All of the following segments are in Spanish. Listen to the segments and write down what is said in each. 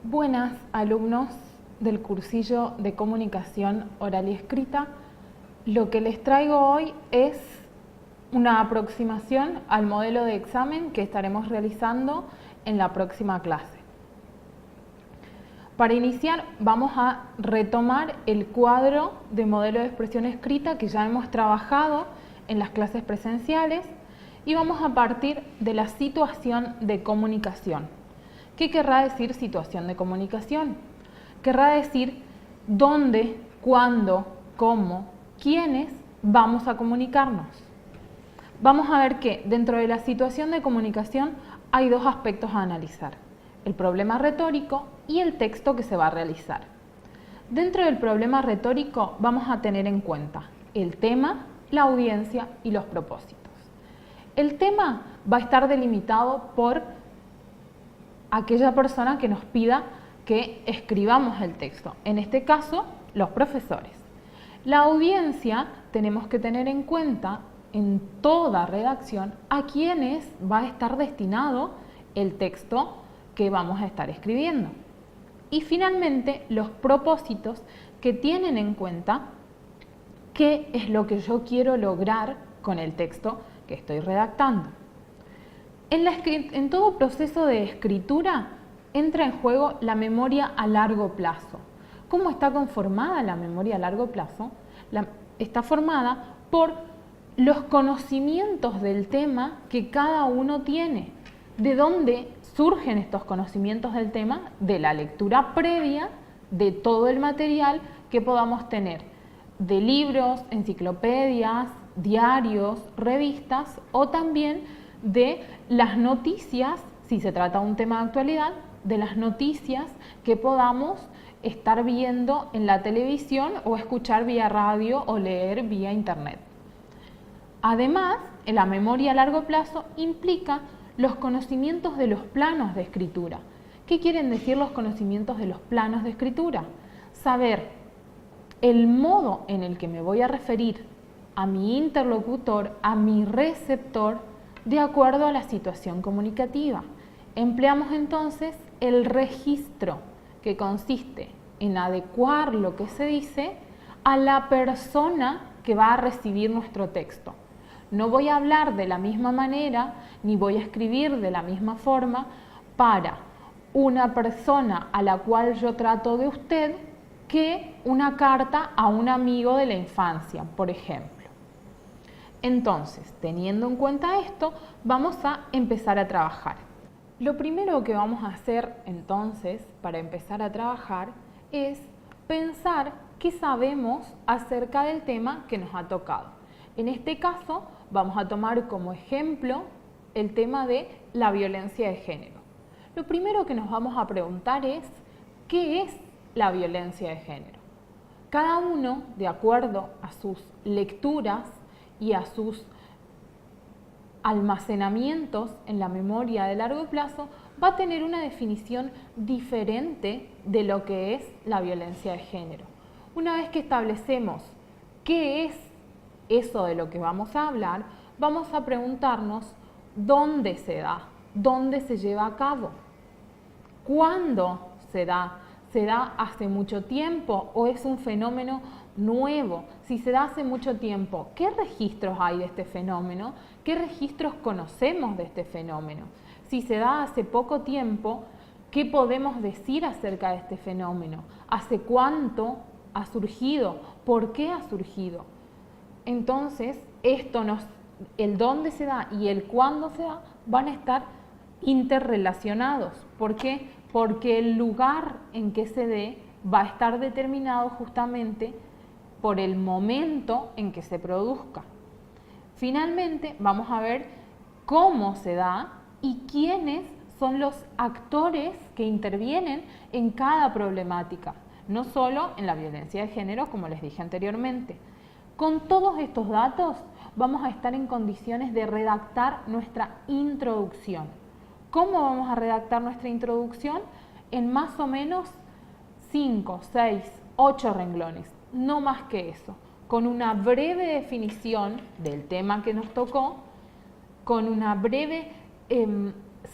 Buenas, alumnos del cursillo de comunicación oral y escrita. Lo que les traigo hoy es una aproximación al modelo de examen que estaremos realizando en la próxima clase. Para iniciar, vamos a retomar el cuadro de modelo de expresión escrita que ya hemos trabajado en las clases presenciales y vamos a partir de la situación de comunicación. ¿Qué querrá decir situación de comunicación? Querrá decir dónde, cuándo, cómo, quiénes vamos a comunicarnos. Vamos a ver que dentro de la situación de comunicación hay dos aspectos a analizar: el problema retórico y el texto que se va a realizar. Dentro del problema retórico vamos a tener en cuenta el tema, la audiencia y los propósitos. El tema va a estar delimitado por aquella persona que nos pida que escribamos el texto, en este caso, los profesores. La audiencia tenemos que tener en cuenta en toda redacción a quiénes va a estar destinado el texto que vamos a estar escribiendo. Y finalmente, los propósitos que tienen en cuenta qué es lo que yo quiero lograr con el texto que estoy redactando. En todo proceso de escritura entra en juego la memoria a largo plazo. ¿Cómo está conformada la memoria a largo plazo? Está formada por los conocimientos del tema que cada uno tiene. ¿De dónde surgen estos conocimientos del tema? De la lectura previa de todo el material que podamos tener, de libros, enciclopedias, diarios, revistas o también de las noticias, si se trata de un tema de actualidad, de las noticias que podamos estar viendo en la televisión o escuchar vía radio o leer vía internet. Además, en la memoria a largo plazo implica los conocimientos de los planos de escritura. ¿Qué quieren decir los conocimientos de los planos de escritura? Saber el modo en el que me voy a referir a mi interlocutor, a mi receptor, de acuerdo a la situación comunicativa. Empleamos entonces el registro, que consiste en adecuar lo que se dice a la persona que va a recibir nuestro texto. No voy a hablar de la misma manera, ni voy a escribir de la misma forma para una persona a la cual yo trato de usted que una carta a un amigo de la infancia, por ejemplo. Entonces, teniendo en cuenta esto, vamos a empezar a trabajar. Lo primero que vamos a hacer entonces para empezar a trabajar es pensar qué sabemos acerca del tema que nos ha tocado. En este caso, vamos a tomar como ejemplo el tema de la violencia de género. Lo primero que nos vamos a preguntar es, ¿qué es la violencia de género? Cada uno, de acuerdo a sus lecturas y a sus almacenamientos en la memoria de largo plazo, va a tener una definición diferente de lo que es la violencia de género. Una vez que establecemos qué es eso de lo que vamos a hablar, vamos a preguntarnos dónde se da, dónde se lleva a cabo, cuándo se da. ¿Se da hace mucho tiempo o es un fenómeno nuevo? Si se da hace mucho tiempo, ¿qué registros hay de este fenómeno? ¿Qué registros conocemos de este fenómeno? Si se da hace poco tiempo, ¿qué podemos decir acerca de este fenómeno? ¿Hace cuánto ha surgido? ¿Por qué ha surgido? Entonces, el dónde se da y el cuándo se da van a estar interrelacionados. ¿Por qué? Porque el lugar en que se dé va a estar determinado justamente por el momento en que se produzca. Finalmente, vamos a ver cómo se da y quiénes son los actores que intervienen en cada problemática, no solo en la violencia de género, como les dije anteriormente. Con todos estos datos, vamos a estar en condiciones de redactar nuestra introducción. ¿Cómo vamos a redactar nuestra introducción? En más o menos 5, 6, 8 renglones, no más que eso, con una breve definición del tema que nos tocó, con una breve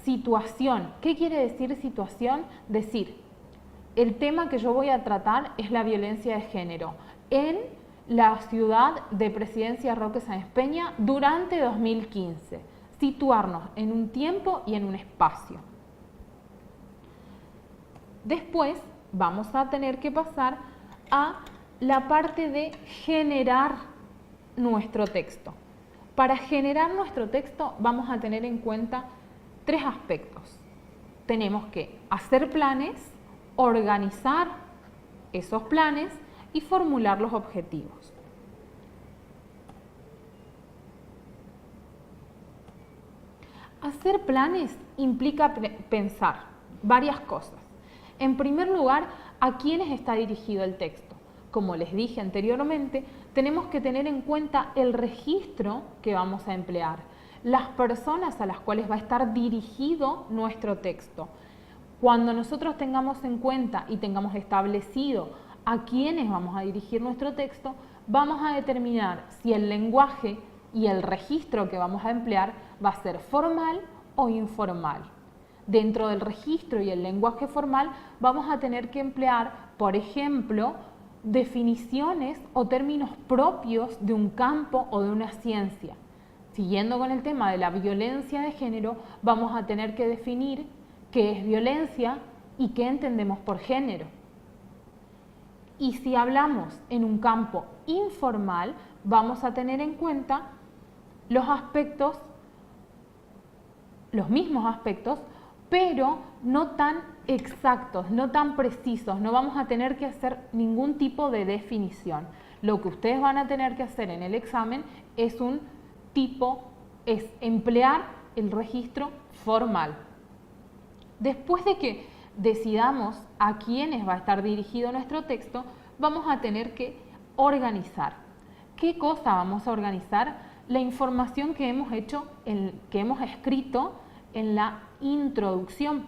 situación. ¿Qué quiere decir situación? Decir el tema que yo voy a tratar es la violencia de género en la ciudad de Presidencia Roque Sáenz Peña durante 2015. Situarnos en un tiempo y en un espacio. Después vamos a tener que pasar a la parte de generar nuestro texto. Para generar nuestro texto vamos a tener en cuenta 3 aspectos. Tenemos que hacer planes, organizar esos planes y formular los objetivos. Hacer planes implica pensar varias cosas. En primer lugar, ¿a quiénes está dirigido el texto? Como les dije anteriormente, tenemos que tener en cuenta el registro que vamos a emplear, las personas a las cuales va a estar dirigido nuestro texto. Cuando nosotros tengamos en cuenta y tengamos establecido a quiénes vamos a dirigir nuestro texto, vamos a determinar si el lenguaje y el registro que vamos a emplear va a ser formal o informal. Dentro del registro y el lenguaje formal vamos a tener que emplear, por ejemplo, definiciones o términos propios de un campo o de una ciencia. Siguiendo con el tema de la violencia de género, vamos a tener que definir qué es violencia y qué entendemos por género. Y si hablamos en un campo informal, vamos a tener en cuenta los aspectos, los mismos aspectos, pero no tan exactos, no tan precisos. No vamos a tener que hacer ningún tipo de definición. Lo que ustedes van a tener que hacer en el examen es emplear el registro formal. Después de que decidamos a quiénes va a estar dirigido nuestro texto, vamos a tener que organizar. ¿Qué cosa vamos a organizar? La información que hemos escrito en la introducción.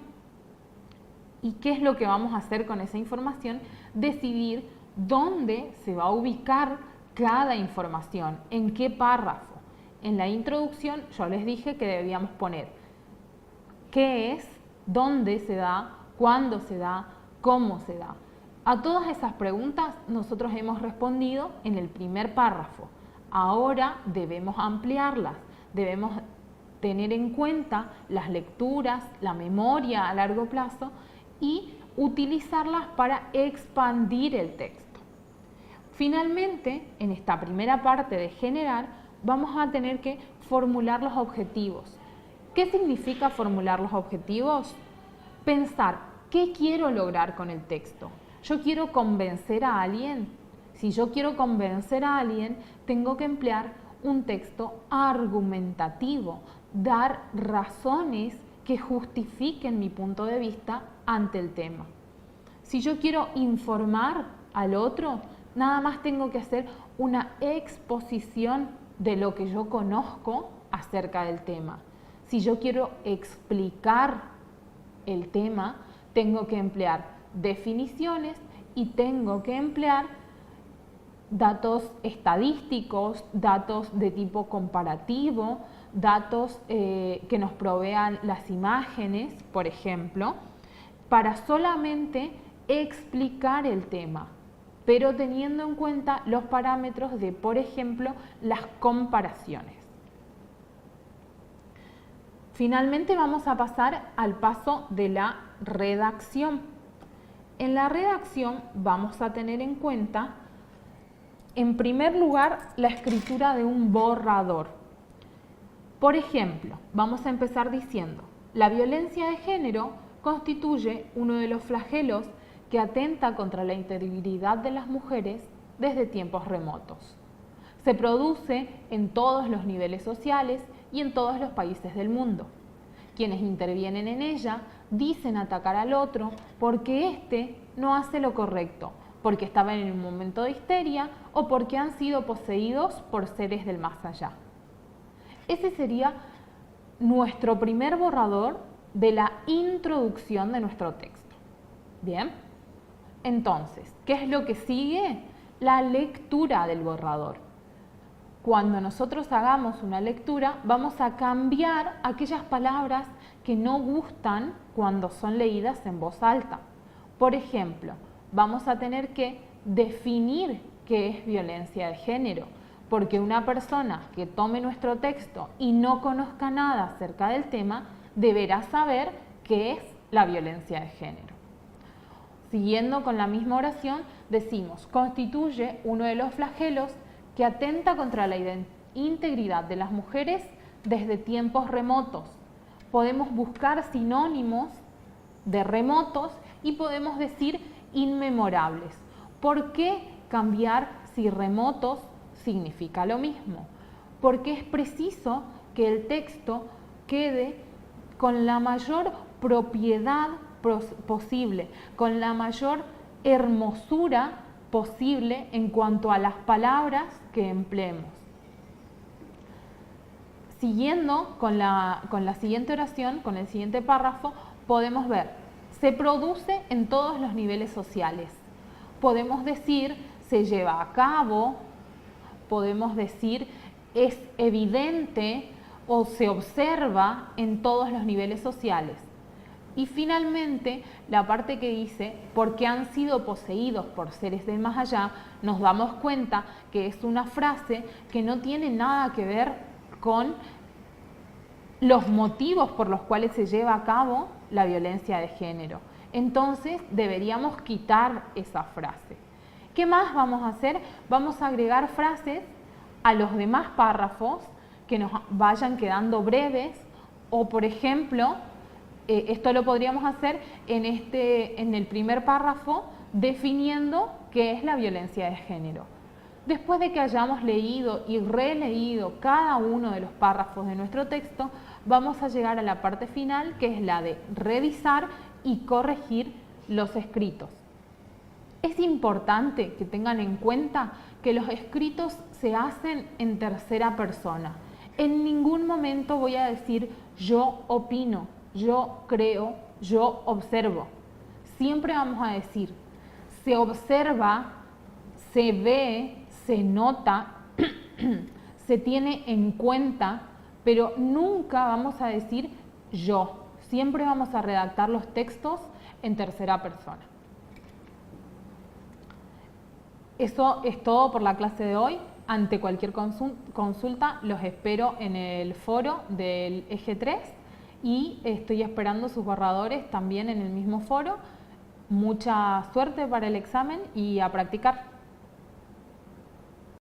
¿Y qué es lo que vamos a hacer con esa información? Decidir dónde se va a ubicar cada información, en qué párrafo. En la introducción yo les dije que debíamos poner qué es, dónde se da, cuándo se da, cómo se da. A todas esas preguntas nosotros hemos respondido en el primer párrafo. Ahora debemos ampliarlas, debemos tener en cuenta las lecturas, la memoria a largo plazo y utilizarlas para expandir el texto. Finalmente, en esta primera parte de generar, vamos a tener que formular los objetivos. ¿Qué significa formular los objetivos? Pensar, ¿qué quiero lograr con el texto? ¿Yo quiero convencer a alguien? Si yo quiero convencer a alguien, tengo que emplear un texto argumentativo, dar razones que justifiquen mi punto de vista ante el tema. Si yo quiero informar al otro, nada más tengo que hacer una exposición de lo que yo conozco acerca del tema. Si yo quiero explicar el tema, tengo que emplear definiciones y tengo que emplear datos estadísticos, datos de tipo comparativo, datos que nos provean las imágenes, por ejemplo, para solamente explicar el tema, pero teniendo en cuenta los parámetros de, por ejemplo, las comparaciones. Finalmente vamos a pasar al paso de la redacción. En la redacción vamos a tener en cuenta, en primer lugar, la escritura de un borrador. Por ejemplo, vamos a empezar diciendo, la violencia de género constituye uno de los flagelos que atenta contra la integridad de las mujeres desde tiempos remotos. Se produce en todos los niveles sociales y en todos los países del mundo. Quienes intervienen en ella dicen atacar al otro porque éste no hace lo correcto, porque estaban en un momento de histeria o porque han sido poseídos por seres del más allá. Ese sería nuestro primer borrador de la introducción de nuestro texto. Bien, entonces, ¿qué es lo que sigue? La lectura del borrador. Cuando nosotros hagamos una lectura, vamos a cambiar aquellas palabras que no gustan cuando son leídas en voz alta. Por ejemplo, vamos a tener que definir qué es violencia de género, porque una persona que tome nuestro texto y no conozca nada acerca del tema, deberá saber qué es la violencia de género. Siguiendo con la misma oración, decimos, constituye uno de los flagelos que atenta contra la integridad de las mujeres desde tiempos remotos. Podemos buscar sinónimos de remotos y podemos decir inmemorables. ¿Por qué cambiar si remotos significa lo mismo? Porque es preciso que el texto quede con la mayor propiedad posible, con la mayor hermosura posible en cuanto a las palabras que empleemos. Siguiendo con la siguiente oración, con el siguiente párrafo, podemos ver, se produce en todos los niveles sociales. Podemos decir, se lleva a cabo, podemos decir, es evidente o se observa en todos los niveles sociales. Y finalmente, la parte que dice, porque han sido poseídos por seres del más allá, nos damos cuenta que es una frase que no tiene nada que ver con los motivos por los cuales se lleva a cabo la violencia de género. Entonces, deberíamos quitar esa frase. ¿Qué más vamos a hacer? Vamos a agregar frases a los demás párrafos que nos vayan quedando breves o, por ejemplo, esto lo podríamos hacer en el primer párrafo definiendo qué es la violencia de género. Después de que hayamos leído y releído cada uno de los párrafos de nuestro texto, vamos a llegar a la parte final, que es la de revisar y corregir los escritos. Es importante que tengan en cuenta que los escritos se hacen en tercera persona. En ningún momento voy a decir yo opino, yo creo, yo observo. Siempre vamos a decir se observa, se ve, se nota, se tiene en cuenta, pero nunca vamos a decir yo. Siempre vamos a redactar los textos en tercera persona. Eso es todo por la clase de hoy. Ante cualquier consulta, los espero en el foro del eje 3 y estoy esperando sus borradores también en el mismo foro. Mucha suerte para el examen y a practicar.